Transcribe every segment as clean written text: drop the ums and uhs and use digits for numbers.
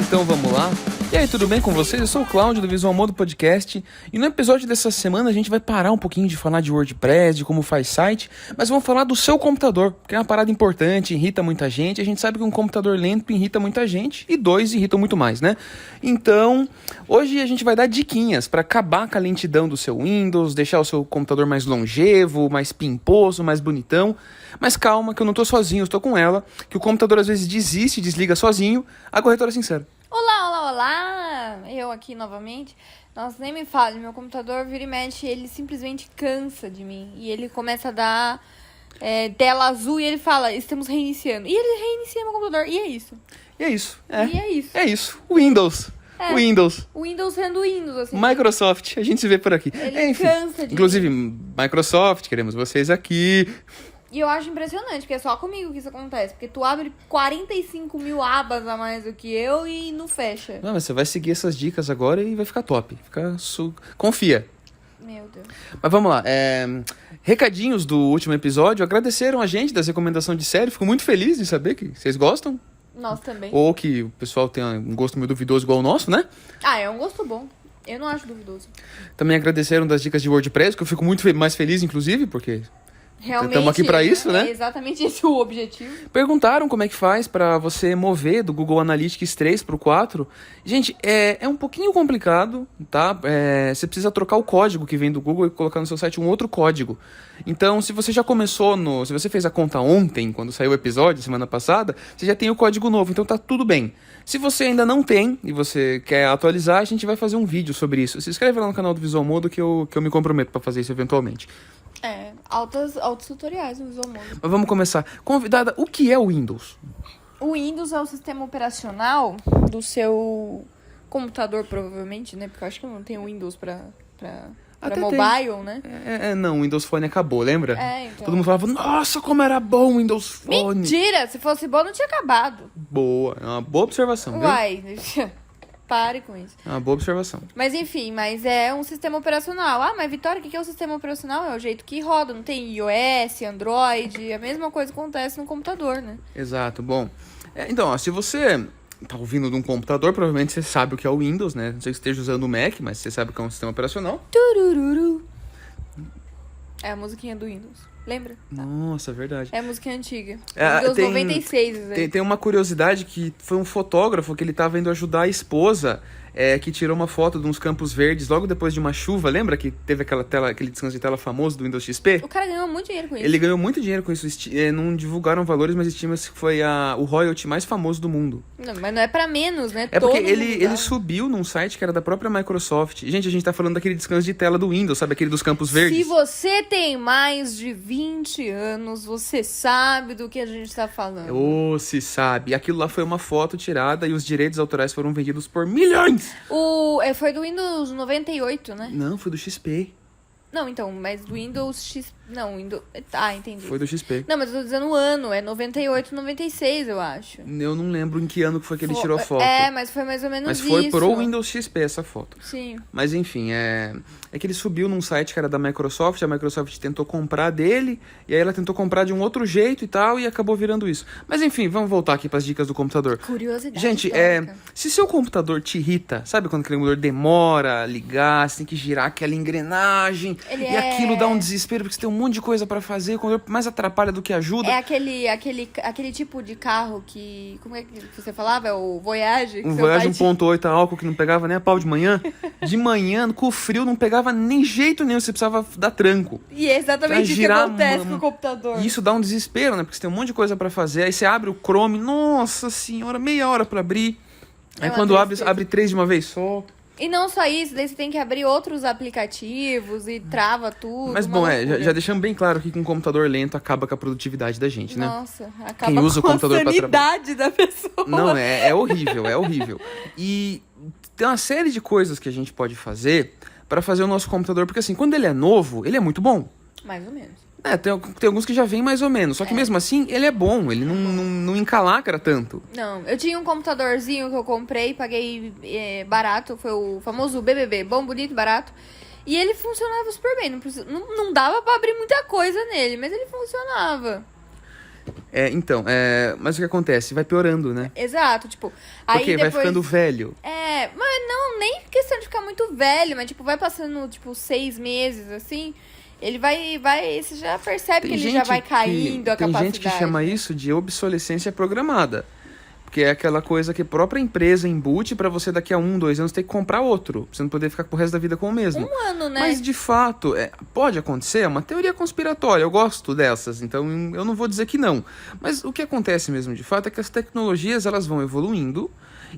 Então vamos lá. E aí, tudo bem com vocês? Eu sou o Cláudio do Visual Modo Podcast e no episódio dessa semana a gente vai parar um pouquinho de falar de WordPress, de como faz site, mas vamos falar do seu computador, que é uma parada importante, irrita muita gente. A gente sabe que um computador lento irrita muita gente e dois irritam muito mais, né? Então, hoje a gente vai dar diquinhas para acabar com a lentidão do seu Windows, deixar o seu computador mais longevo, mais pimposo, mais bonitão. Mas calma, que eu não tô sozinho, eu estou com ela, que o computador às vezes desiste, desliga sozinho. A corretora sincera. Olá! Eu aqui novamente. Nossa, nem me fale, meu computador vira e mexe, ele simplesmente cansa de mim. E ele começa a dar tela azul e ele fala, estamos reiniciando. E ele reinicia meu computador, e é isso. E é isso. É isso. Windows. Windows. O Windows sendo Windows, assim. Microsoft, a gente se vê por aqui. Ele cansa de inclusive, mim. Microsoft, queremos vocês aqui. E eu acho impressionante, porque é só comigo que isso acontece. Porque tu abre 45 mil abas a mais do que eu e não fecha. Não, mas você vai seguir essas dicas agora e vai ficar top. Confia. Meu Deus. Mas vamos lá. Recadinhos do último episódio. Agradeceram a gente das recomendações de série. Fico muito feliz de saber que vocês gostam. Nós também. Ou que o pessoal tem um gosto meio duvidoso igual o nosso, né? Ah, é um gosto bom. Eu não acho duvidoso. Também agradeceram das dicas de WordPress, que eu fico muito mais feliz, inclusive, porque... Realmente, estamos aqui para isso, né? É exatamente esse o objetivo. Perguntaram como é que faz para você mover do Google Analytics 3 para o 4. Gente, é um pouquinho complicado, tá? Você precisa trocar o código que vem do Google e colocar no seu site um outro código. Então, se você já começou se você fez a conta ontem, quando saiu o episódio, semana passada, você já tem o código novo, então tá tudo bem. Se você ainda não tem e você quer atualizar, a gente vai fazer um vídeo sobre isso. Se inscreve lá no canal do Visual Modo que eu me comprometo para fazer isso eventualmente. Altos tutoriais no Visual Modo. Mas vamos começar. Convidada, o que é o Windows? O Windows é o sistema operacional do seu computador, provavelmente, né? Porque eu acho que não tem o Windows pra mobile, tem. Né? Não, o Windows Phone acabou, lembra? Então. Todo mundo falava, nossa, como era bom o Windows Phone. Mentira! Se fosse bom, não tinha acabado. Boa, é uma boa observação, Uai, pare com isso. É uma boa observação. Mas enfim, é um sistema operacional. Ah, mas Vitória, o que é o sistema operacional? É o jeito que roda, não tem iOS, Android, a mesma coisa acontece no computador, né? Exato, bom. Então, se você tá ouvindo de um computador, provavelmente você sabe o que é o Windows, né? Não sei se você esteja usando o Mac, mas você sabe que é um sistema operacional. Turururu. É a musiquinha do Windows. Lembra? Nossa, verdade. É a musiquinha antiga. Windows 96. Tem uma curiosidade que foi um fotógrafo que ele tava indo ajudar a esposa, que tirou uma foto de uns campos verdes logo depois de uma chuva. Lembra que teve aquele descanso de tela famoso do Windows XP? O cara ganhou muito dinheiro com isso. Ele ganhou muito dinheiro com isso. Não divulgaram valores, mas estima-se que foi o royalty mais famoso do mundo. Não, mas não é pra menos, né? É porque ele subiu num site que era da própria Microsoft. Gente, a gente tá falando daquele descanso de tela do Windows, sabe? Aquele dos campos verdes. Se você tem mais de 20 anos, você sabe do que a gente tá falando. Se sabe. Aquilo lá foi uma foto tirada e os direitos autorais foram vendidos por milhões. Foi do Windows 98, né? Não, foi do XP. Não, então, mas do Windows X... Não, Windows... Ah, entendi. Foi do XP. Não, mas eu tô dizendo o ano. É 98, 96, eu acho. Eu não lembro em que ano que foi que ele tirou a foto. Mas foi mais ou menos isso. Mas foi pro Windows XP essa foto. Sim. Mas enfim, é que ele subiu num site que era da Microsoft, a Microsoft tentou comprar dele, e aí ela tentou comprar de um outro jeito e tal, e acabou virando isso. Mas enfim, vamos voltar aqui pras dicas do computador. Curiosidade. Gente, se seu computador te irrita, sabe quando aquele computador demora a ligar, você tem que girar aquela engrenagem, aquilo dá um desespero, porque você tem um monte de coisa pra fazer, o computador mais atrapalha do que ajuda. É aquele tipo de carro que... Como é que você falava? É o Voyage? Um Voyage 1.8 a álcool que não pegava nem a pau de manhã. De manhã, com o frio, não pegava nem jeito nenhum, você precisava dar tranco. E é exatamente isso que acontece com o computador. E isso dá um desespero, né? Porque você tem um monte de coisa pra fazer, aí você abre o Chrome, nossa senhora, meia hora pra abrir. Aí quando abre 3 de uma vez só. E não só isso, daí você tem que abrir outros aplicativos e trava tudo. Mas bom, já deixamos bem claro aqui que um computador lento acaba com a produtividade da gente, né? Nossa, acaba Quem usa com o computador a sanidade da pessoa. Não, é horrível, é horrível. E tem uma série de coisas que a gente pode fazer pra fazer o nosso computador, porque assim, quando ele é novo, ele é muito bom. Mais ou menos. Tem alguns que já vêm mais ou menos, só que mesmo assim, ele é bom, ele não encalacra tanto. Não, eu tinha um computadorzinho que eu comprei, paguei barato, foi o famoso BBB, bom, bonito, barato. E ele funcionava super bem, não dava pra abrir muita coisa nele, mas ele funcionava. Mas o que acontece? Vai piorando, né? Exato, tipo... Aí Porque depois... vai ficando velho. Mas não, nem questão de ficar muito velho, mas tipo, vai passando, tipo, 6 meses, assim... Ele vai, você já percebe que ele já vai caindo a capacidade. Tem gente que chama isso de obsolescência programada. Porque é aquela coisa que a própria empresa embute pra você daqui a 1, 2 anos ter que comprar outro. Pra você não poder ficar pro resto da vida com o mesmo. 1 ano, né? Mas de fato, pode acontecer, é uma teoria conspiratória. Eu gosto dessas, então eu não vou dizer que não. Mas o que acontece mesmo de fato é que as tecnologias elas vão evoluindo.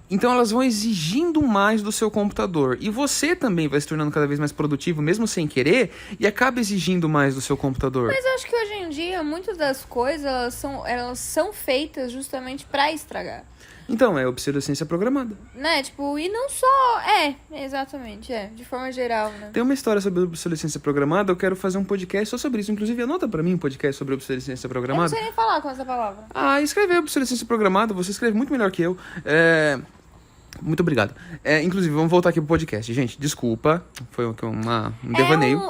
Então elas vão exigindo mais do seu computador. E você também vai se tornando cada vez mais produtivo, mesmo sem querer, e acaba exigindo mais do seu computador. Mas eu acho que hoje em dia, muitas das coisas, elas são feitas justamente pra estragar. Então, é obsolescência programada. Né, tipo, e não só... exatamente, de forma geral, né? Tem uma história sobre obsolescência programada, eu quero fazer um podcast só sobre isso. Inclusive, anota pra mim um podcast sobre obsolescência programada. Eu não sei nem falar com essa palavra. Escrever obsolescência programada, você escreve muito melhor que eu. Muito obrigado. Inclusive, vamos voltar aqui pro podcast. Gente, desculpa, foi um devaneio.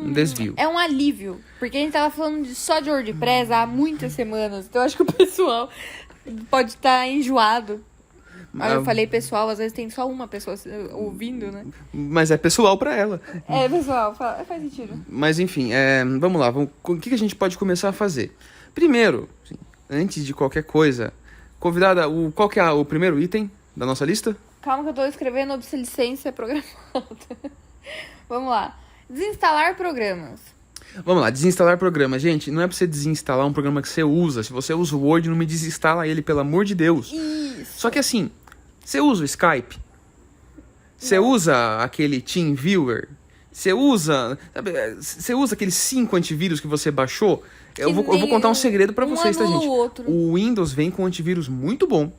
Um desvio. É um alívio, porque a gente tava falando só de WordPress há muitas semanas, então eu acho que o pessoal pode estar enjoado. Aí eu falei pessoal, às vezes tem só uma pessoa ouvindo, né? Mas é pessoal pra ela. Pessoal, faz sentido. Mas enfim, vamos lá. O que a gente pode começar a fazer? Primeiro, antes de qualquer coisa, convidada, qual que é o primeiro item da nossa lista? Calma que eu tô escrevendo obsolescência programada. Vamos lá. Desinstalar programas. Vamos lá, desinstalar programa. Gente, não é pra você desinstalar um programa que você usa. Se você usa o Word, não me desinstala ele, pelo amor de Deus. Isso. Só que assim, você usa o Skype? Você usa aquele TeamViewer? Você usa aqueles 5 antivírus que você baixou? Eu vou contar um segredo pra vocês, tá, gente? O Windows vem com um antivírus muito bom.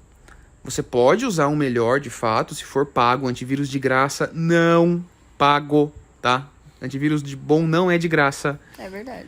Você pode usar um melhor, de fato, se for pago. Antivírus de graça, não pago, tá? Antivírus de bom não é de graça. É verdade.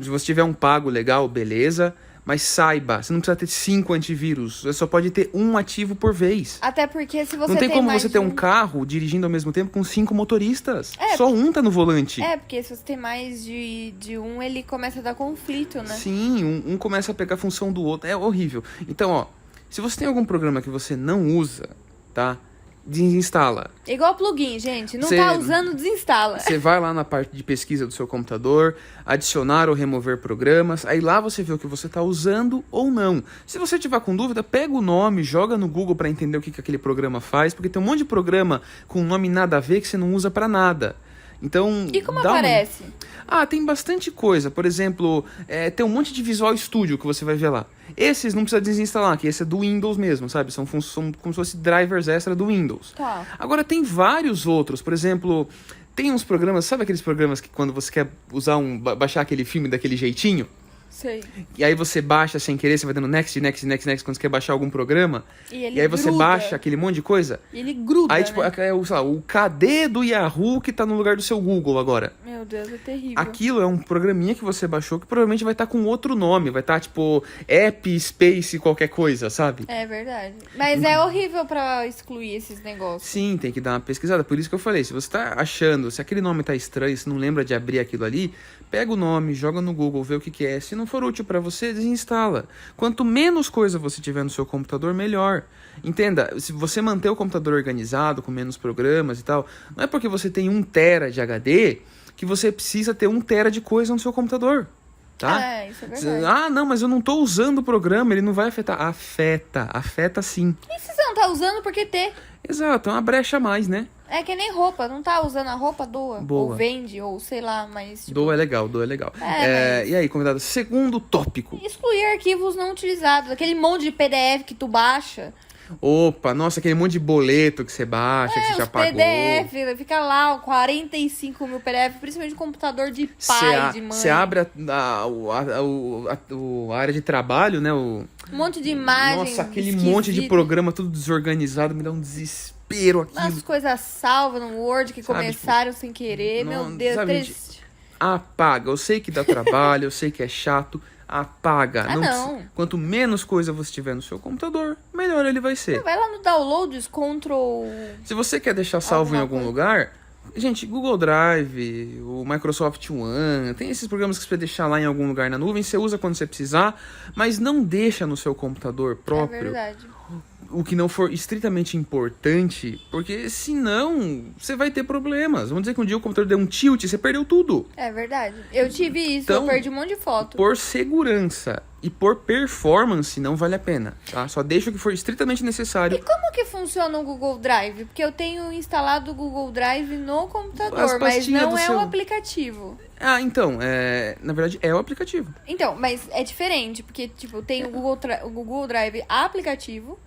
Se você tiver um pago legal, beleza. Mas saiba, você não precisa ter 5 antivírus. Você só pode ter um ativo por vez. Até porque se você não tem como mais você ter um carro dirigindo ao mesmo tempo com 5 motoristas. É, só um tá no volante. É, porque se você tem mais de um, ele começa a dar conflito, né? Sim, um começa a pegar a função do outro. É horrível. Então, ó, se você tem algum programa que você não usa, tá? Desinstala. Igual plugin, gente. Não tá usando, desinstala. Você vai lá na parte de pesquisa do seu computador, adicionar ou remover programas, aí lá você vê o que você está usando ou não. Se você tiver com dúvida, pega o nome, joga no Google para entender o que aquele programa faz, porque tem um monte de programa com nome nada a ver que você não usa para nada. Então, e como aparece? Tem bastante coisa. Por exemplo, tem um monte de Visual Studio que você vai ver lá. Esses não precisa desinstalar, que esse é do Windows mesmo, sabe? São como se fosse drivers extra do Windows. Tá. Agora, tem vários outros. Por exemplo, tem uns programas, sabe aqueles programas que quando você quer baixar aquele filme daquele jeitinho? Sei. E aí você baixa sem querer, você vai dando next quando você quer baixar algum programa. E aí você baixa aquele monte de coisa. E ele gruda, aí, tipo, né? o KD do Yahoo que tá no lugar do seu Google agora. Meu Deus, é terrível. Aquilo é um programinha que você baixou que provavelmente vai estar com outro nome. Vai estar, tipo, App Space qualquer coisa, sabe? É verdade. Mas é horrível pra excluir esses negócios. Sim, tem que dar uma pesquisada. Por isso que eu falei, se você tá achando, se aquele nome tá estranho, se não lembra de abrir aquilo ali, pega o nome, joga no Google, vê o que é. Se não for útil pra você, desinstala. Quanto menos coisa você tiver no seu computador, melhor. Entenda, se você manter o computador organizado, com menos programas e tal, não é porque você tem 1 tera de HD que você precisa ter 1 tera de coisa no seu computador. Tá? Isso é verdade. Não, mas eu não tô usando o programa, ele não vai afetar. Afeta sim. E se você não tá usando, por que ter? Exato, é uma brecha a mais, né? É que nem roupa, não tá usando a roupa, doa. Boa. Ou vende, ou sei lá, mas... Tipo... Doa é legal. Mas... E aí, convidado, segundo tópico. Excluir arquivos não utilizados, aquele monte de PDF que tu baixa. Opa, nossa, aquele monte de boleto que você baixa, que você já pagou. PDF, fica lá, 45 mil PDF, principalmente computador de pai, de mãe. Você abre a área de trabalho, né? Um monte de imagens. Nossa, aquele monte de programa tudo desorganizado, me dá um desespero aquilo. As coisas salvas no Word que começaram sem querer, meu Deus, triste. Apaga, eu sei que dá trabalho, eu sei que é chato. Apaga. Não. Quanto menos coisa você tiver no seu computador, melhor ele vai ser. Vai lá no Downloads, Ctrl... Se você quer deixar salvo em algum lugar, Gente, Google Drive, o Microsoft One, tem esses programas que você pode deixar lá em algum lugar na nuvem, você usa quando você precisar, mas não deixa no seu computador próprio. É verdade. O que não for estritamente importante, porque senão você vai ter problemas. Vamos dizer que um dia o computador deu um tilt e você perdeu tudo. É verdade. Eu tive isso, Então, eu perdi um monte de foto. Por segurança e por performance, não vale a pena, tá? Só deixa o que for estritamente necessário. E como que funciona o Google Drive? Porque eu tenho instalado o Google Drive no As computador, mas pastinhas não do é seu- o aplicativo. Ah, então, na verdade é o aplicativo. Então, mas é diferente, porque, tipo, tem o Google Drive aplicativo,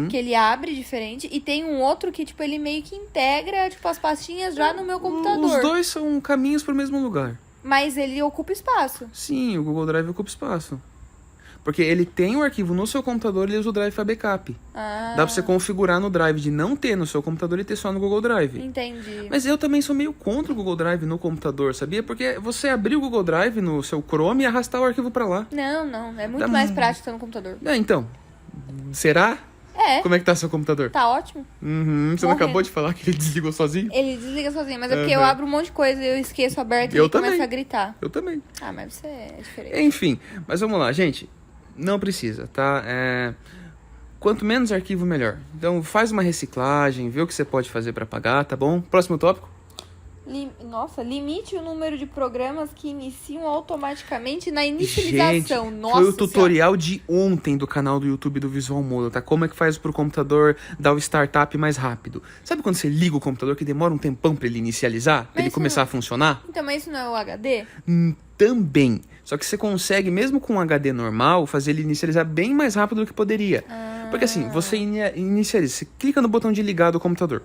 que ele abre diferente, e tem um outro que, tipo, ele meio que integra, tipo, as pastinhas já no meu computador. Os dois são caminhos para o mesmo lugar. Mas ele ocupa espaço. Sim, o Google Drive ocupa espaço. Porque ele tem o arquivo no seu computador e ele usa o Drive para backup. Ah, Dá pra você configurar no Drive de não ter no seu computador e ter só no Google Drive. entendi. Mas eu também sou meio contra o Google Drive no computador, sabia? Porque você abrir o Google Drive no seu Chrome e arrastar o arquivo pra lá. Não, é muito Dá mais mu- prático estar no computador. Então, será? É, Como é que tá seu computador? tá ótimo. Você não Morrendo. acabou de falar que ele desligou sozinho? Ele desliga sozinho, mas é porque Aham. eu abro um monte de coisa e eu esqueço aberto e Eu ele começa também. a gritar. Eu também. Ah, mas você é diferente. Enfim, mas vamos lá, gente. Não precisa, tá? Quanto menos arquivo, melhor. Então faz uma reciclagem, vê o que você pode fazer pra pagar, tá bom? Próximo tópico? Nossa, limite o número de programas que iniciam automaticamente na inicialização. Gente, Nossa foi o Senhora. tutorial de ontem do canal do YouTube do Visual Modo, tá? Como é que faz pro computador dar o startup mais rápido. Sabe quando você liga o computador que demora um tempão pra ele inicializar? Pra Mas ele isso começar não- a funcionar? Então, mas isso não é o HD? Também. Só que você consegue, mesmo com um HD normal, fazer ele inicializar bem mais rápido do que poderia. Porque assim, você inicializa, você clica no botão de ligar do computador.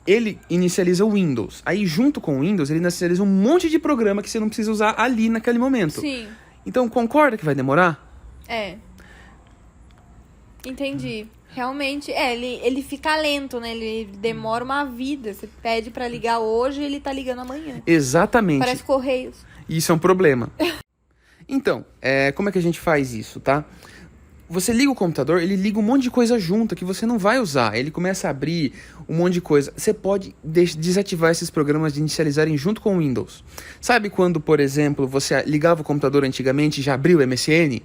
Ele inicializa o Windows. Aí, junto com o Windows, ele inicializa um monte de programa que você não precisa usar ali naquele momento. Sim, Então, concorda que vai demorar? é. Entendi. Realmente, ele fica lento, né? Ele demora uma vida. Você pede pra ligar hoje e ele tá ligando amanhã. Exatamente. Parece Correios. Isso é um problema. Então, como é que a gente faz isso, tá? Você liga o computador, ele liga um monte de coisa junto que você não vai usar. Ele começa a abrir um monte de coisa. Você pode desativar esses programas de inicializarem junto com o Windows. Sabe quando, por exemplo, você ligava o computador antigamente e já abriu o MSN?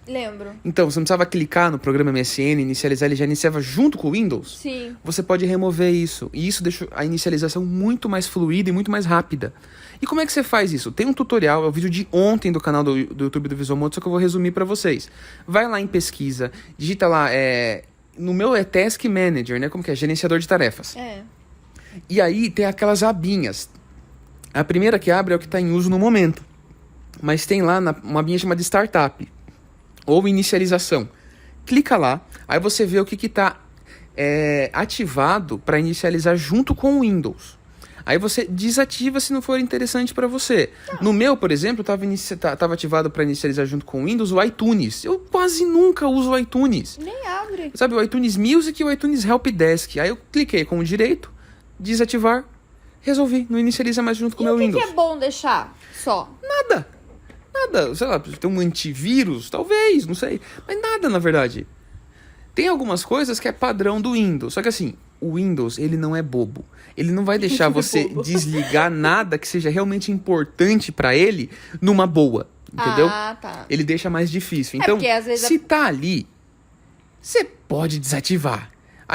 Lembro. Então, você não precisava clicar no programa MSN, inicializar, ele já iniciava junto com o Windows? Sim. Você pode remover isso. E isso deixa a inicialização muito mais fluida e muito mais rápida. E como é que você faz isso? Tem um tutorial, é o vídeo de ontem do canal do YouTube do Visual Modo, só que eu vou resumir para vocês. Vai lá em pesquisa, digita lá, no meu é Task Manager, né? Como que é? Gerenciador de tarefas. É. E aí tem aquelas abinhas. A primeira que abre é o que está em uso no momento. Mas tem lá uma abinha chamada Startup. Ou Inicialização. Clica lá, aí você vê o que está ativado para inicializar junto com o Windows. Aí você desativa se não for interessante para você. No meu, por exemplo, estava ativado para inicializar junto com o Windows o iTunes. Eu quase nunca uso o iTunes. Nem abre. Sabe, o iTunes Music e o iTunes Help Desk. Aí eu cliquei com o direito, desativar, resolvi. Não inicializa mais junto com o meu O que Windows. é bom deixar só? Nada. Sei lá, tem um antivírus, talvez, não sei. Mas nada, na verdade. Tem algumas coisas que é padrão do Windows. Só que assim, o Windows, ele não é bobo. Ele não vai deixar você desligar nada que seja realmente importante pra ele numa boa. Entendeu? Ah, tá. Ele deixa mais difícil. Então, porque às vezes se tá ali, você pode desativar.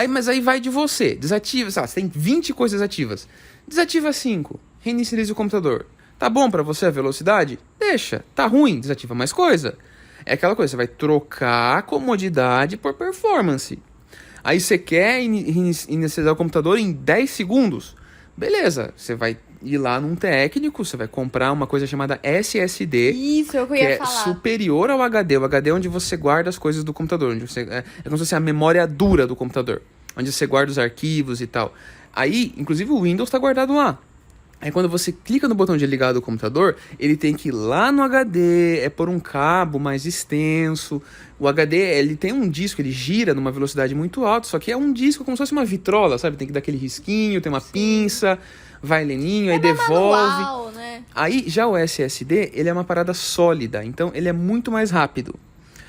Mas aí vai de você. Desativa, sei lá, você tem 20 coisas ativas. Desativa 5. Reinicializa o computador. Tá bom pra você a velocidade? Deixa. Tá ruim? Desativa mais coisa. É aquela coisa, você vai trocar comodidade por performance. Aí você quer inicializar o computador em 10 segundos. Beleza, você vai ir lá num técnico, você vai comprar uma coisa chamada SSD. Isso, é o que eu Que ia é falar. superior ao HD. O HD é onde você guarda as coisas do computador. Onde você, é como se fosse a memória dura do computador. Onde você guarda os arquivos e tal. Aí, inclusive, o Windows está guardado lá. Aí quando você clica no botão de ligar do computador, ele tem que ir lá no HD, por um cabo mais extenso. O HD, ele tem um disco, ele gira numa velocidade muito alta, só que é um disco como se fosse uma vitrola, sabe? Tem que dar aquele risquinho, tem uma pinça, vai leninho, aí devolve. Manual, né? Aí já o SSD, ele é uma parada sólida, então ele é muito mais rápido.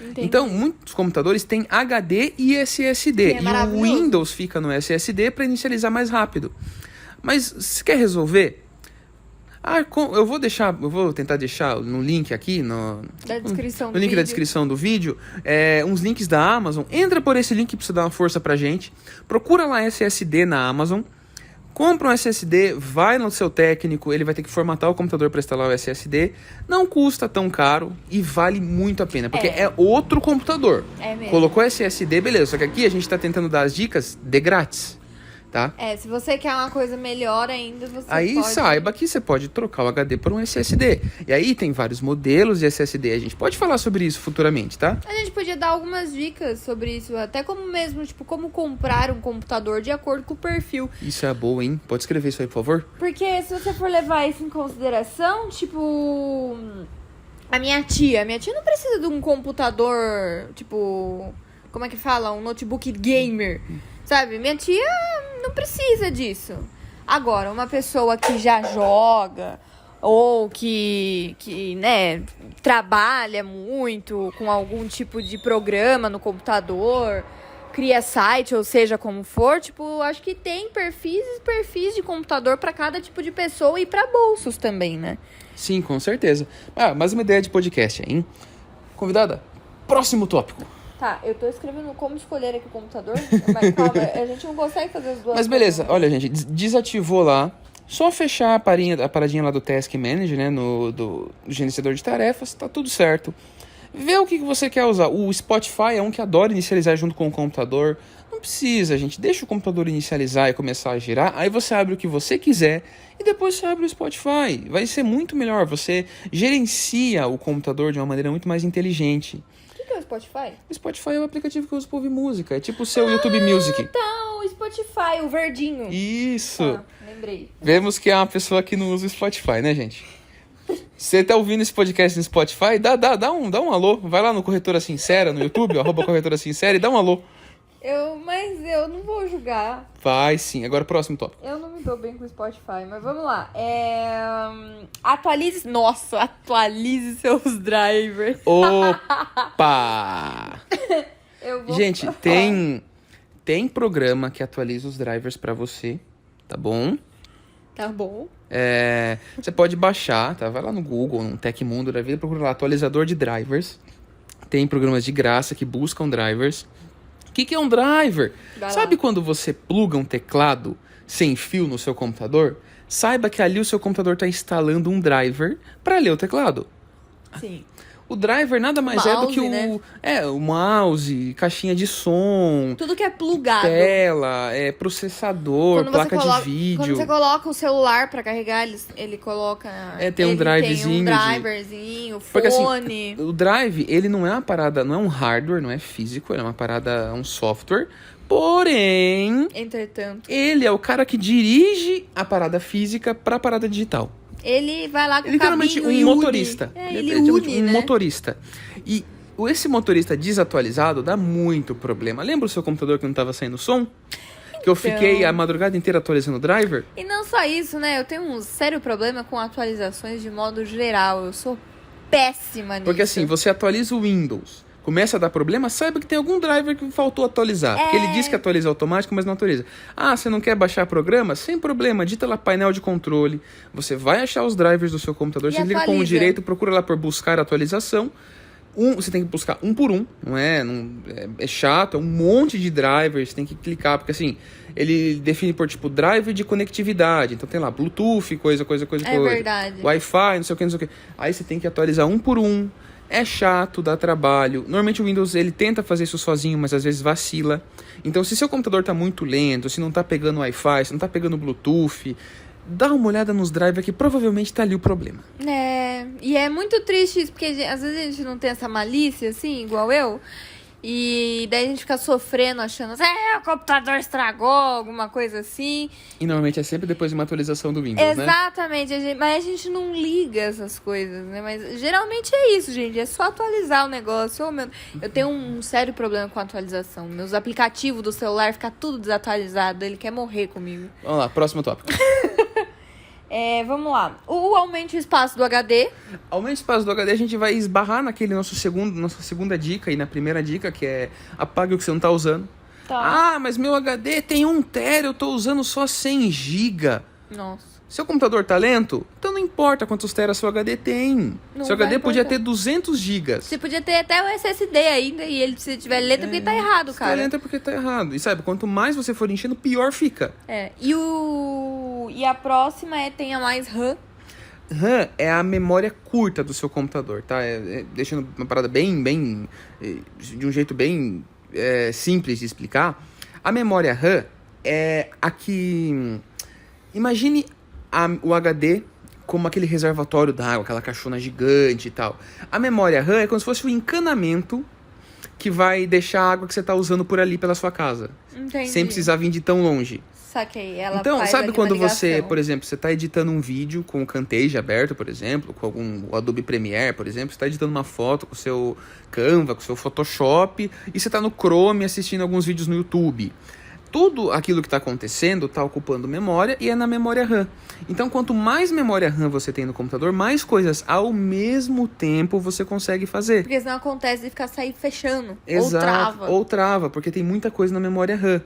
Entendi. Então, muitos computadores têm HD e SSD. Que é E o maravilhoso. Windows fica no SSD para inicializar mais rápido. Mas se quer resolver, eu vou tentar deixar no link aqui, no link da descrição do vídeo, uns links da Amazon. Entra por esse link pra você dar uma força pra gente. Procura lá SSD na Amazon. Compra um SSD, vai no seu técnico, ele vai ter que formatar o computador para instalar o SSD. Não custa tão caro e vale muito a pena, porque é outro computador. É mesmo. Colocou SSD, beleza. Só que aqui a gente tá tentando dar as dicas de grátis, tá? Se você quer uma coisa melhor ainda, você aí pode... saiba que você pode trocar o HD por um SSD. E aí tem vários modelos de SSD. A gente pode falar sobre isso futuramente, tá? A gente podia dar algumas dicas sobre isso, até como mesmo, tipo, como comprar um computador de acordo com o perfil. Isso é boa, hein? Pode escrever isso aí, por favor? Porque se você for levar isso em consideração, tipo... A minha tia não precisa de um computador, tipo... Como é que fala? Um notebook gamer, sabe? Minha tia não precisa disso. Agora, uma pessoa que já joga ou que né, trabalha muito com algum tipo de programa no computador, cria site, ou seja, como for, tipo, acho que tem perfis de computador para cada tipo de pessoa e para bolsos também, né? Sim, com certeza. Mais uma ideia de podcast, hein? Convidada, próximo tópico. Tá, eu tô escrevendo como escolher aqui o computador, mas calma, a gente não consegue fazer as duas. Mas beleza, olha, gente, desativou lá. Só fechar a paradinha lá do Task Manager, né, do gerenciador de tarefas, tá tudo certo. Vê o que você quer usar. O Spotify é um que adora inicializar junto com o computador. Não precisa, gente. Deixa o computador inicializar e começar a girar. Aí você abre o que você quiser e depois você abre o Spotify. Vai ser muito melhor. Você gerencia o computador de uma maneira muito mais inteligente. O que é o Spotify? O Spotify é o aplicativo que eu uso pra ouvir música. É tipo o seu YouTube Music. Então, o Spotify, o verdinho. Isso. Lembrei. Vemos que é uma pessoa que não usa o Spotify, né, gente? Você tá ouvindo esse podcast no Spotify? Dá um alô. Vai lá no Corretora Sincera, no YouTube, @Corretora Sincera e dá um alô. Mas eu não vou julgar. Vai sim. Agora, próximo tópico. Eu não me dou bem com o Spotify, mas vamos lá. Atualize seus drivers. Opa! Gente, tem programa que atualiza os drivers pra você, tá bom? Tá bom. Você pode baixar, tá? Vai lá no Google, no Tecmundo da vida, procura lá atualizador de drivers. Tem programas de graça que buscam drivers. O que é um driver? Sabe quando você pluga um teclado sem fio no seu computador? Saiba que ali o seu computador está instalando um driver para ler o teclado. Sim. O driver nada mais mouse, é do que o mouse, caixinha de som, tudo que é plugado. tela, processador, placa de vídeo. Quando você coloca o celular pra carregar, ele coloca... tem um drivezinho. Tem um driverzinho, fone. Porque assim, o drive, ele não é uma parada, não é um hardware, não é físico, ele é uma parada, um software. Porém, entretanto, ele é o cara que dirige a parada física pra parada digital. Ele vai lá com o literalmente cabinho um motorista. Ele une, um motorista. E esse motorista desatualizado dá muito problema. Lembra o seu computador que não estava saindo som? Que eu fiquei a madrugada inteira atualizando o driver? E não só isso, né? Eu tenho um sério problema com atualizações de modo geral. Eu sou péssima nisso. Porque assim, você atualiza o Windows, começa a dar problema, saiba que tem algum driver que faltou atualizar. Porque ele diz que atualiza automático, mas não atualiza. Você não quer baixar programa? Sem problema, digita lá painel de controle. Você vai achar os drivers do seu computador, você clica com o direito, procura lá por buscar atualização. Você tem que buscar um por um, não é? É chato, é um monte de drivers, você tem que clicar, porque assim, ele define por tipo driver de conectividade. Então tem lá Bluetooth, coisa. É verdade. Wi-Fi, não sei o que. Aí você tem que atualizar um por um. É chato, dá trabalho. Normalmente o Windows ele tenta fazer isso sozinho, mas às vezes vacila. Então se seu computador tá muito lento, se não tá pegando Wi-Fi, se não tá pegando Bluetooth, dá uma olhada nos drivers que provavelmente tá ali o problema. E é muito triste isso, porque às vezes a gente não tem essa malícia, assim, igual eu. E daí a gente fica sofrendo, achando o computador estragou, alguma coisa assim. E normalmente é sempre depois de uma atualização do Windows, Exatamente, né? Mas a gente não liga essas coisas, né? Mas geralmente é isso, gente, é só atualizar o negócio. Eu tenho um sério problema com a atualização. Meus aplicativos do celular ficam tudo desatualizado, ele quer morrer comigo. Vamos lá, próximo tópico. Vamos lá. O aumento do espaço do HD. Aumento do espaço do HD, a gente vai esbarrar nossa segunda dica e na primeira dica, que é apague o que você não tá usando. Tá. Ah, mas meu HD tem 1 tera, eu tô usando só 100 GB. Nossa. Seu computador tá lento? Então não importa quantos teras seu HD tem. Não Seu HD vai podia importar. ter 200 GB. Você podia ter até o SSD ainda e ele, se tiver lento, porque tá errado, Se tá cara. lento é porque tá errado. E sabe, quanto mais você for enchendo, pior fica. É. E a próxima tenha mais RAM. RAM é a memória curta do seu computador, tá? Deixando uma parada bem de um jeito bem simples de explicar. A memória RAM é a que... Imagine o HD como aquele reservatório d'água, aquela caixona gigante e tal. A memória RAM é como se fosse um encanamento que vai deixar a água que você está usando por ali pela sua casa. Entendi. Sem precisar vir de tão longe. Saquei. Ela Então, faz sabe ali quando uma você, ligação. por exemplo, você está editando um vídeo com o Camtasia aberto, por exemplo, com o Adobe Premiere, por exemplo, você está editando uma foto com o seu Canva, com o seu Photoshop, e você está no Chrome assistindo alguns vídeos no YouTube. Tudo aquilo que está acontecendo está ocupando memória e é na memória RAM. Então, quanto mais memória RAM você tem no computador, mais coisas ao mesmo tempo você consegue fazer. Porque senão acontece de ficar sair fechando. Exato. Ou trava. Ou trava, porque tem muita coisa na memória RAM.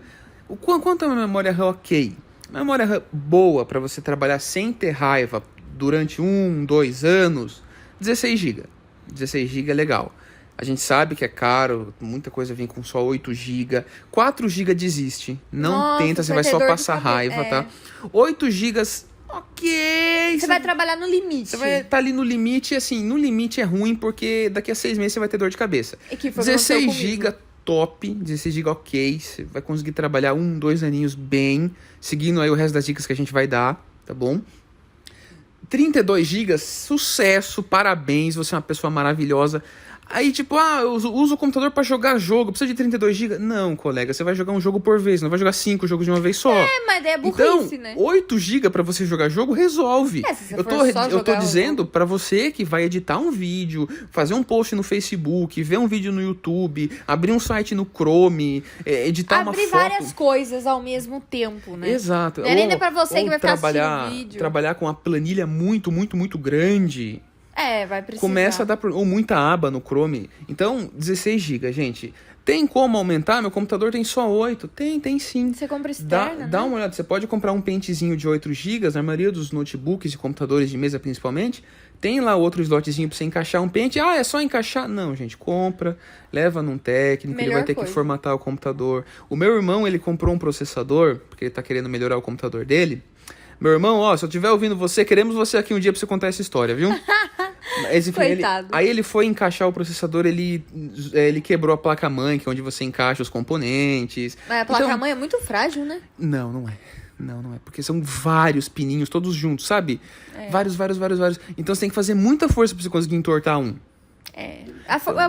Quanto é uma memória RAM ok? Uma memória RAM boa para você trabalhar sem ter raiva durante 1, 2 anos, 16 GB. 16 GB é legal. A gente sabe que é caro, muita coisa vem com só 8 GB. 4 GB desiste. Não Nossa, tenta, você vai vai ter só dor de passar cabeça. raiva, tá? 8 GB, ok. Você vai trabalhar no limite. Você vai estar ali no limite, e assim, no limite é ruim, porque daqui a 6 meses você vai ter dor de cabeça. E que foi o que aconteceu 16 comigo. GB top, 16 GB ok, você vai conseguir trabalhar 1, 2 aninhos bem, seguindo aí o resto das dicas que a gente vai dar, tá bom? 32 GB, sucesso, parabéns, você é uma pessoa maravilhosa. Aí, tipo, eu uso o computador pra jogar jogo, precisa de 32 GB? Não, colega, você vai jogar um jogo por vez, não vai jogar 5 jogos de uma vez só. Mas daí é burrice, Então, né? 8 GB pra você jogar jogo resolve. Se você Eu tô, for só eu tô jogar um dizendo jogo. pra você que vai editar um vídeo, fazer um post no Facebook, ver um vídeo no YouTube, abrir um site no Chrome, editar uma Abrir foto. várias coisas ao mesmo tempo, né? Exato. Não é nem pra você ou que vai ficar trabalhar, assistindo vídeo. trabalhar com uma planilha muito grande. Vai precisar. Começa a dar ou muita aba no Chrome. Então, 16 GB, gente. Tem como aumentar? Meu computador tem só 8. Tem sim. Você compra externa, Dá né? uma olhada. Você pode comprar um pentezinho de 8 GB. Na maioria dos notebooks e computadores de mesa, principalmente, tem lá outro slotzinho pra você encaixar um pente. É só encaixar? Não, gente. Compra, leva num técnico, ele Melhor vai ter que coisa. formatar o computador. O meu irmão, ele comprou um processador, porque ele tá querendo melhorar o computador dele. Meu irmão, se eu estiver ouvindo você, queremos você aqui um dia pra você contar essa história, viu? Mas, enfim, Coitado. aí ele foi encaixar o processador, ele quebrou a placa-mãe, que é onde você encaixa os componentes. Mas a placa-mãe é muito frágil, né? Não é. Não é. Porque são vários pininhos, todos juntos, sabe? Vários. Então você tem que fazer muita força pra você conseguir entortar um.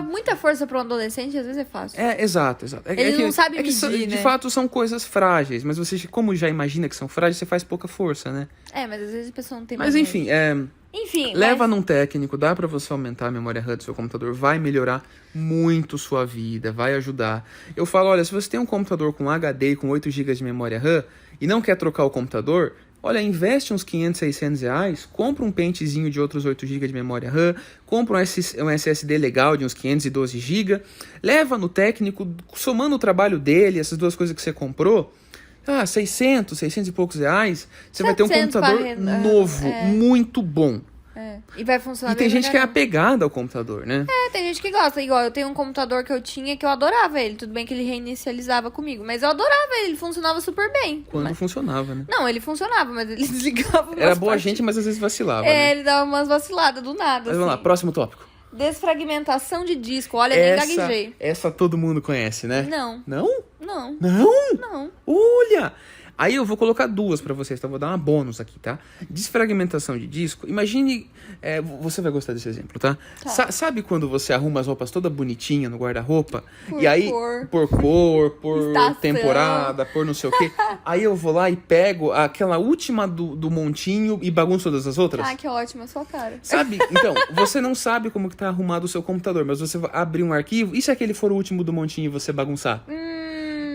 Muita força para um adolescente, às vezes é fácil. Exato. Ele não sabe medir, de né? fato, são coisas frágeis, mas você, como já imagina que são frágeis, você faz pouca força, né? Mas às vezes a pessoa não tem Mas maneira. enfim, Enfim, leva num técnico, dá pra você aumentar a memória RAM do seu computador, vai melhorar muito sua vida, vai ajudar. Eu falo, olha, se você tem um computador com HD e com 8 GB de memória RAM e não quer trocar o computador, olha, investe uns 500, 600 reais, compra um pentezinho de outros 8 GB de memória RAM, compra um SSD legal de uns 512 GB, leva no técnico, somando o trabalho dele, essas duas coisas que você comprou, 600 e poucos reais, você vai ter um 700 computador novo, muito bom. E vai funcionar E tem bem gente que é pra caramba. apegada ao computador, né? Tem gente que gosta. Igual, eu tenho um computador que eu tinha que eu adorava ele. Tudo bem que ele reinicializava comigo, mas eu adorava ele funcionava super bem. Quando funcionava, né? Não, ele funcionava, mas ele desligava. Era umas boa partes. gente, mas às vezes vacilava, né? Ele dava umas vaciladas do nada. Mas vamos lá, assim. próximo tópico. Desfragmentação de disco. Olha, nem gaguejei. Essa todo mundo conhece, né? Não. Não? Não. Não? Não. Olha! Aí eu vou colocar duas pra vocês, então vou dar uma bônus aqui, tá? Desfragmentação de disco. Imagine, você vai gostar desse exemplo, tá? Sabe quando você arruma as roupas toda bonitinha no guarda-roupa? Por E aí, cor. por cor, por Estação. temporada, por não sei o quê. Aí eu vou lá e pego aquela última do montinho e bagunço todas as outras. Que ótimo, a sua cara. Sabe? Então, você não sabe como que tá arrumado o seu computador, mas você vai abrir um arquivo, e se aquele for o último do montinho e você bagunçar?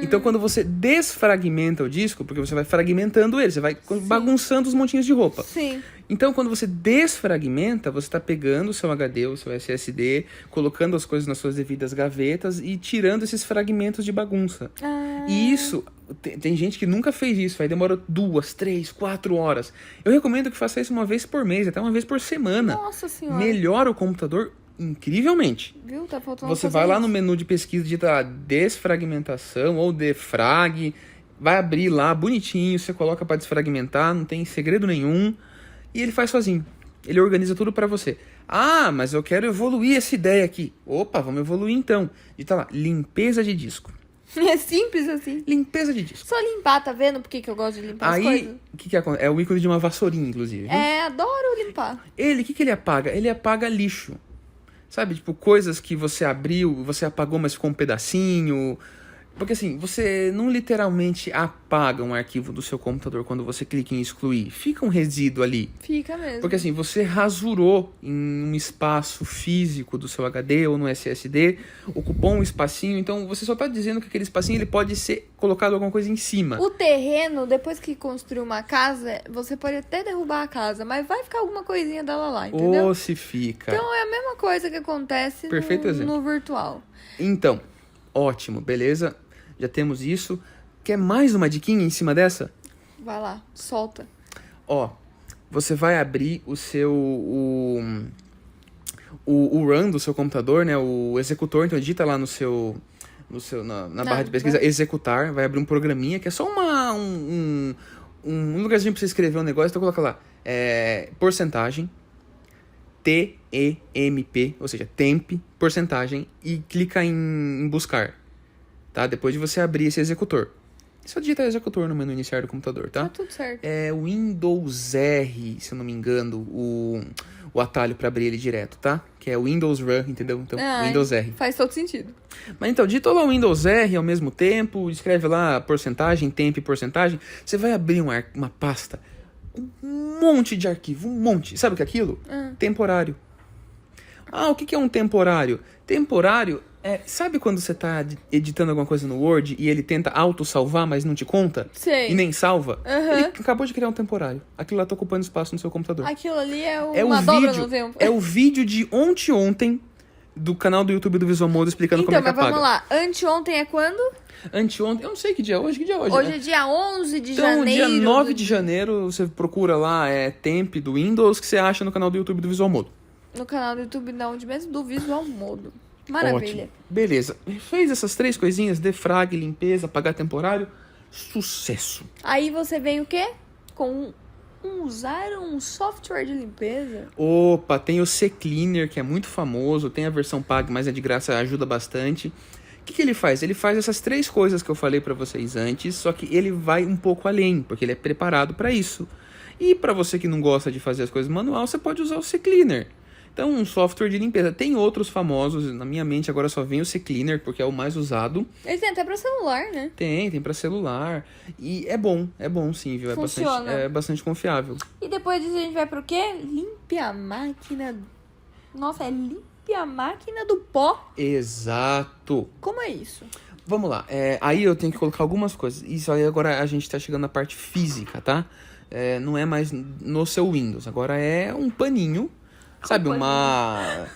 Então, quando você desfragmenta o disco, porque você vai fragmentando ele, você vai bagunçando os montinhos de roupa. Sim. Então, quando você desfragmenta, você está pegando o seu HD, o seu SSD, colocando as coisas nas suas devidas gavetas e tirando esses fragmentos de bagunça. E isso, tem gente que nunca fez isso, aí demora 2, 3, 4 horas. Eu recomendo que faça isso uma vez por mês, até uma vez por semana. Nossa senhora. Melhora o computador incrivelmente. Viu? Tá faltando Você fazer vai lá isso. no menu de pesquisa, digita lá desfragmentação ou defrag, vai abrir lá bonitinho, você coloca para desfragmentar, não tem segredo nenhum, e ele faz sozinho. Ele organiza tudo para você. Ah, mas eu quero evoluir essa ideia aqui. Opa, vamos evoluir então. Digita lá, limpeza de disco. É simples assim. Limpeza de disco. Só limpar, tá vendo por que eu gosto de limpar as Aí, coisas? o que acontece? É o ícone de uma vassourinha, inclusive. Viu? É, adoro limpar. Ele, o que ele apaga? Ele apaga lixo. Sabe, tipo, coisas que você abriu, você apagou, mas ficou um pedacinho. Porque assim, você não literalmente apaga um arquivo do seu computador quando você clica em excluir. Fica um resíduo ali. Fica mesmo. Porque assim, você rasurou em um espaço físico do seu HD ou no SSD, ocupou um espacinho, então você só está dizendo que aquele espacinho ele pode ser colocado alguma coisa em cima. O terreno, depois que construir uma casa, você pode até derrubar a casa, mas vai ficar alguma coisinha dela lá, entendeu? Ou se fica. Então é a mesma coisa que acontece Perfeito exemplo. no virtual. Então, ótimo, beleza? Já temos isso. Quer mais uma diquinha em cima dessa? Vai lá, solta. Ó, você vai abrir o seu... O run do seu computador, né? O executor, então digita lá na barra de pesquisa, executar, vai abrir um programinha que é só um lugarzinho pra você escrever um negócio, então coloca lá, porcentagem, TEMP, ou seja, temp, porcentagem, e clica em buscar, tá? Depois de você abrir esse executor. Só digita executor no menu iniciar do computador, tá? Tá tudo certo. É o Windows R, se eu não me engano, o atalho para abrir ele direto, tá? Que é o Windows Run, entendeu? Então, Windows R. Faz todo sentido. Mas então, digita lá o Windows R ao mesmo tempo, escreve lá porcentagem, temp e porcentagem, você vai abrir uma pasta, um monte de arquivo, um monte. Sabe o que é aquilo? Temporário. Ah, o que é um temporário? Temporário sabe quando você tá editando alguma coisa no Word e ele tenta auto-salvar, mas não te conta? Sei. E nem salva? Uhum. Ele acabou de criar um temporário. Aquilo lá tá ocupando espaço no seu computador. Aquilo ali é É uma o dobra vídeo, no tempo. é o vídeo de ontem do canal do YouTube do Visual Mode explicando Então, como é que mas apaga. vamos lá. Anteontem é quando? Anteontem, eu não sei que dia é hoje. Que dia é hoje? Hoje é dia 11 de Então, janeiro. dia 9 de janeiro, você procura lá, temp do Windows, que você acha no canal do YouTube do Visual Mode. No canal do YouTube, da onde mesmo? Do Visual Modo. Maravilha. Ótimo. Beleza. Fez essas 3 coisinhas, defrag, limpeza, apagar temporário, sucesso. Aí você vem o quê? Usar um software de limpeza. Opa, tem o CCleaner, que é muito famoso, tem a versão paga, mas é de graça, ajuda bastante. O que ele faz? Ele faz essas 3 coisas que eu falei pra vocês antes, só que ele vai um pouco além, porque ele é preparado pra isso. E pra você que não gosta de fazer as coisas manual, você pode usar o CCleaner. Então, um software de limpeza. Tem outros famosos, na minha mente agora só vem o CCleaner, porque é o mais usado. Ele tem até pra celular, né? Tem pra celular. E é bom sim, viu? Funciona. É bastante confiável. E depois disso a gente vai pro quê? Limpe a máquina. Nossa, limpe a máquina do pó. Exato. Como é isso? Vamos lá. Aí eu tenho que colocar algumas coisas. Isso aí agora a gente tá chegando na parte física, tá? Não é mais no seu Windows. Agora é um paninho. Sabe, uma...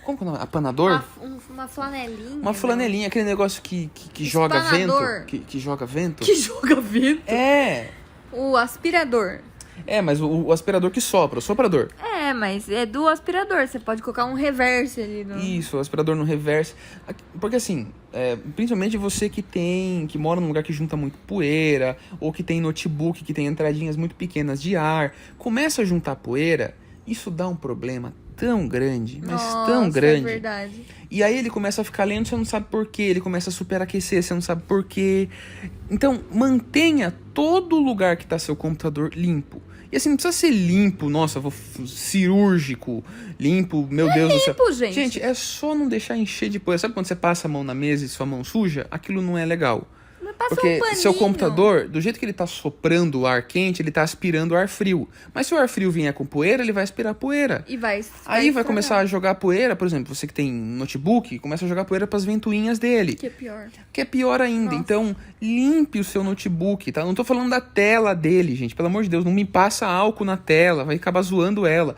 Como que é o nome? Apanador? Uma flanelinha. Uma flanelinha, aquele negócio que joga vento. Espanador. Que joga vento. Que joga vento. O aspirador. Mas o aspirador que sopra, o soprador. Mas é do aspirador. Você pode colocar um reverse ali. Isso, o aspirador no reverse. Porque assim, principalmente você que mora num lugar que junta muito poeira, ou que tem notebook, que tem entradinhas muito pequenas de ar, começa a juntar poeira, isso dá um problema tão grande, mas tão grande. É verdade. E aí ele começa a ficar lento, você não sabe por quê. Ele começa a superaquecer, você não sabe por quê. Então, mantenha todo lugar que está seu computador limpo. E assim, não precisa ser limpo, nossa, cirúrgico, limpo, meu Deus do céu. Gente. Gente, é só não deixar encher de poeira. Sabe quando você passa a mão na mesa e sua mão suja? Aquilo não é legal. Passa Porque um paninho. seu computador, do jeito que ele tá soprando o ar quente, ele tá aspirando o ar frio. Mas se o ar frio vier com poeira, ele vai aspirar poeira. E vai Aí vai começar a jogar poeira, por exemplo, você que tem notebook, começa a jogar poeira pras ventoinhas dele. Que é pior. Que é pior ainda. Nossa. Então, limpe o seu notebook, tá? Não tô falando da tela dele, gente. Pelo amor de Deus, não me passa álcool na tela, vai acabar zoando ela.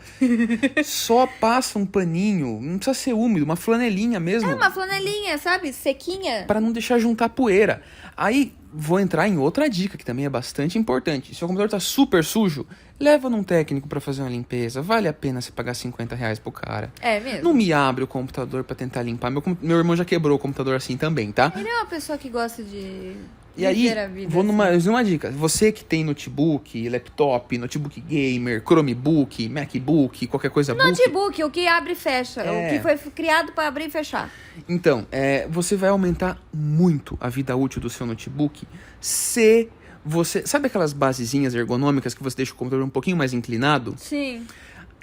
Só passa um paninho, não precisa ser úmido, uma flanelinha mesmo. Uma flanelinha, sabe? Sequinha. Pra não deixar juntar poeira. Aí, vou entrar em outra dica que também é bastante importante. Se o computador tá super sujo, leva num técnico pra fazer uma limpeza. Vale a pena você pagar R$50 pro cara. É mesmo? Não me abre o computador pra tentar limpar. Meu irmão já quebrou o computador assim também, tá? Ele é uma pessoa que gosta de E aí, viver a vida, vou assim. numa dica. Você que tem notebook, laptop, notebook gamer, Chromebook, MacBook, qualquer coisa book. Notebook, o que abre e fecha. É. O que foi criado pra abrir e fechar. Então, você vai aumentar muito a vida útil do seu notebook se você... Sabe aquelas basezinhas ergonômicas que você deixa o computador um pouquinho mais inclinado? Sim.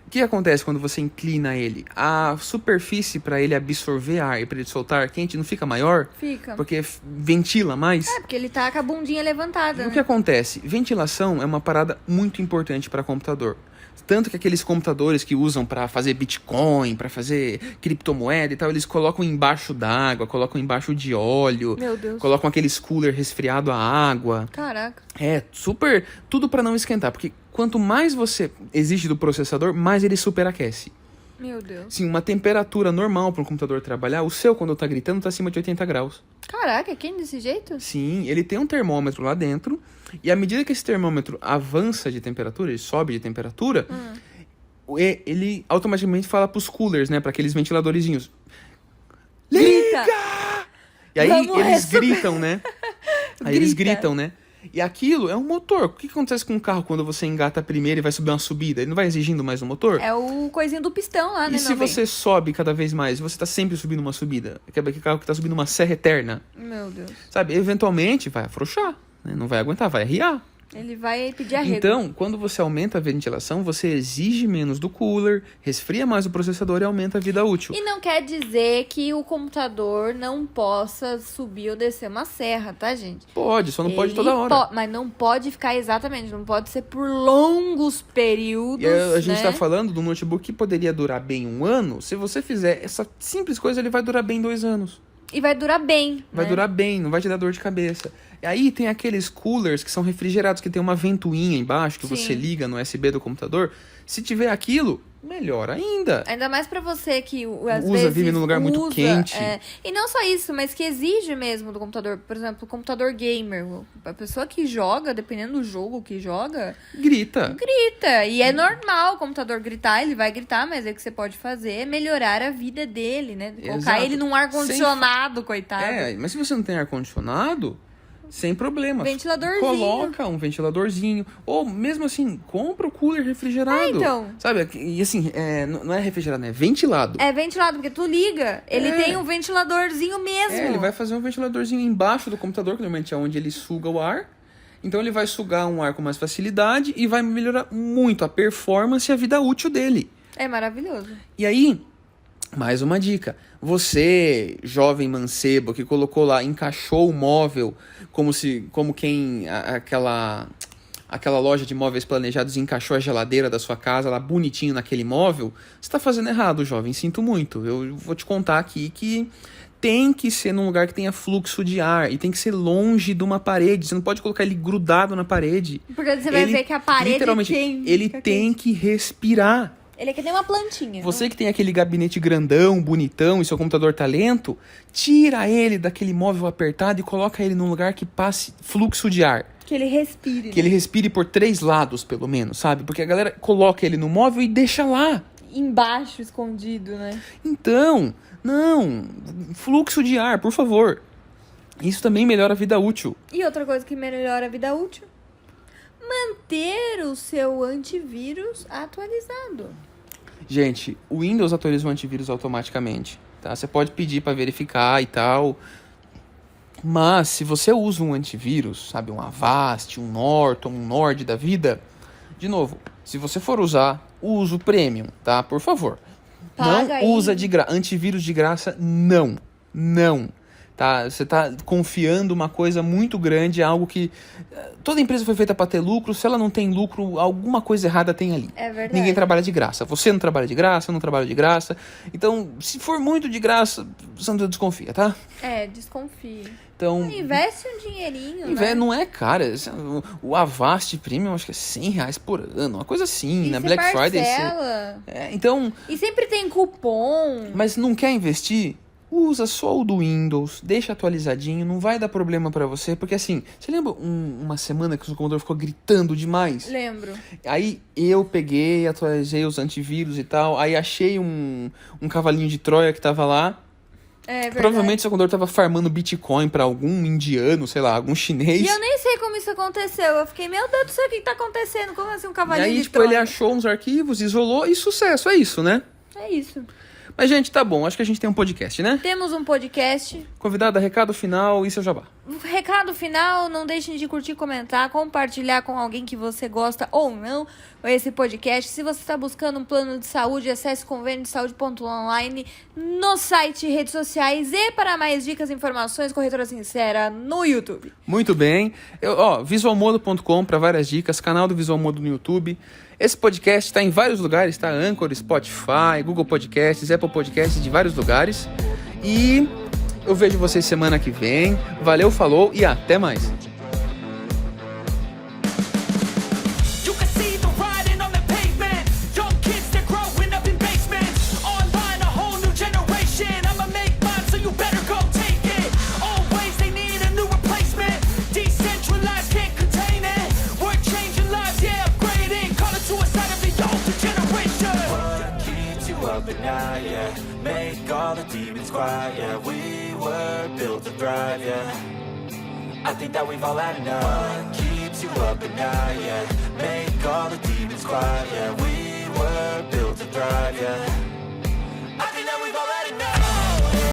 O que acontece quando você inclina ele? A superfície para ele absorver ar e para ele soltar ar quente não fica maior? Fica. Porque ventila mais? É, porque ele tá com a bundinha levantada, E né? o que acontece? Ventilação é uma parada muito importante para computador. Tanto que aqueles computadores que usam para fazer Bitcoin, para fazer criptomoeda e tal, eles colocam embaixo d'água, colocam embaixo de óleo, Meu Deus. colocam aqueles cooler resfriado a água. Caraca. Super, tudo para não esquentar, porque quanto mais você exige do processador, mais ele superaquece. Meu Deus. Sim, uma temperatura normal para um computador trabalhar, o seu quando tá gritando tá acima de 80 graus. Caraca, quem desse jeito? Sim, ele tem um termômetro lá dentro, e à medida que esse termômetro avança de temperatura, ele sobe de temperatura, ele automaticamente fala pros coolers, né, para aqueles ventiladorzinhos. Grita! E aí Vamos eles ressuscitar. gritam, né? Aí eles Grita. gritam, né? E aquilo é um motor. O que acontece com um carro quando você engata primeiro e vai subir uma subida? Ele não vai exigindo mais um motor? É o coisinho do pistão lá, né? E se você sobe cada vez mais, você tá sempre subindo uma subida? Aquele carro que tá subindo uma serra eterna, Meu Deus. sabe? Eventualmente vai afrouxar, né? Não vai aguentar, vai arriar. Ele vai pedir arrego. Então, quando você aumenta a ventilação, você exige menos do cooler, resfria mais o processador e aumenta a vida útil. E não quer dizer que o computador não possa subir ou descer uma serra, tá, gente? Pode, só não pode Ele toda hora. Mas não pode ficar exatamente, não pode ser por longos períodos, E a gente né? tá falando de um notebook que poderia durar bem 1 ano. Se você fizer essa simples coisa, ele vai durar bem 2 anos. E vai durar bem, Vai né? durar bem, não vai te dar dor de cabeça. E aí tem aqueles coolers que são refrigerados, que tem uma ventoinha embaixo que Sim. você liga no USB do computador. Se tiver aquilo, melhor ainda. Ainda mais pra você que às Usa, vezes vive num lugar muito usa, quente. E não só isso, mas que exige mesmo do computador. Por exemplo, o computador gamer. A pessoa que joga, dependendo do jogo que joga, Grita. grita. E é normal o computador gritar, ele vai gritar, mas o que você pode fazer é melhorar a vida dele, né? Colocar Exato. ele num ar-condicionado, coitado. Mas se você não tem ar-condicionado, sem problema. Ventiladorzinho. Coloca um ventiladorzinho. Ou mesmo assim, compra o cooler refrigerado. Então. Sabe? E assim, não é refrigerado, é ventilado. É ventilado, porque tu liga, ele tem um ventiladorzinho mesmo. Ele vai fazer um ventiladorzinho embaixo do computador, que normalmente é onde ele suga o ar. Então ele vai sugar um ar com mais facilidade e vai melhorar muito a performance e a vida útil dele. É maravilhoso. E aí, mais uma dica. Você, jovem mancebo, que colocou lá, encaixou o móvel como quem aquela loja de móveis planejados encaixou a geladeira da sua casa lá bonitinho naquele móvel, você tá fazendo errado, jovem. Sinto muito. Eu vou te contar aqui que tem que ser num lugar que tenha fluxo de ar e tem que ser longe de uma parede. Você não pode colocar ele grudado na parede. Porque você vai ver que a parede literalmente, ele fica tem que respirar. Ele é que nem uma plantinha. Você que tem aquele gabinete grandão, bonitão e seu computador tá lento, tira ele daquele móvel apertado e coloca ele num lugar que passe fluxo de ar. Que ele respire. Que ele respire por 3 lados, pelo menos, sabe? Porque a galera coloca ele no móvel e deixa lá. Embaixo, escondido, né? Então, não. Fluxo de ar, por favor. Isso também melhora a vida útil. E outra coisa que melhora a vida útil: manter o seu antivírus atualizado. Gente, o Windows atualiza o antivírus automaticamente, tá? Você pode pedir para verificar e tal. Mas se você usa um antivírus, sabe, um Avast, um Norton, um Nord da vida, de novo, se você for usar, usa o Premium, tá? Por favor. Paga não aí. usa antivírus de graça, não. Tá? Você tá confiando uma coisa muito grande, algo que toda empresa foi feita para ter lucro. Se ela não tem lucro, alguma coisa errada tem ali. É verdade. Ninguém trabalha de graça. Você não trabalha de graça, eu não trabalho de graça. Então, se for muito de graça, você não desconfia, tá? Desconfie. Então, Investe um dinheirinho, né? não é caro. O Avast Premium, acho que é R$100 por ano, uma coisa assim. E Na você Black Friday. parcela. Então, E sempre tem cupom. mas não quer investir? usa só o do Windows, deixa atualizadinho, não vai dar problema pra você, porque assim, você lembra uma semana que o seu computador ficou gritando demais? Lembro. Aí eu peguei, atualizei os antivírus e tal, aí achei um cavalinho de Troia que tava lá. É verdade. Provavelmente seu computador tava farmando Bitcoin pra algum indiano, sei lá, algum chinês. E eu nem sei como isso aconteceu. Eu fiquei, meu Deus do céu, o que tá acontecendo? Como assim um E cavalinho aí, de tipo, ele Troia? achou uns arquivos, isolou e sucesso, é isso, né? É isso. Mas, gente, tá bom, acho que a gente tem um podcast, né? Temos um podcast. Convidada, recado final e seu jabá. Recado final, não deixem de curtir, comentar, compartilhar com alguém que você gosta ou não esse podcast. Se você está buscando um plano de saúde, acesse convêniodesaude.online no site, redes sociais e para mais dicas e informações, Corretora Sincera no YouTube. Muito bem. Visualmodo.com para várias dicas, canal do Visual Modo no YouTube. Esse podcast está em vários lugares, tá? Anchor, Spotify, Google Podcasts, Apple Podcasts, de vários lugares. E eu vejo vocês semana que vem. Valeu, falou e até mais. Make all the demons quiet, yeah. We were built to thrive, yeah. I think that we've all had enough. What keeps you up at night, yeah. Make all the demons quiet, yeah.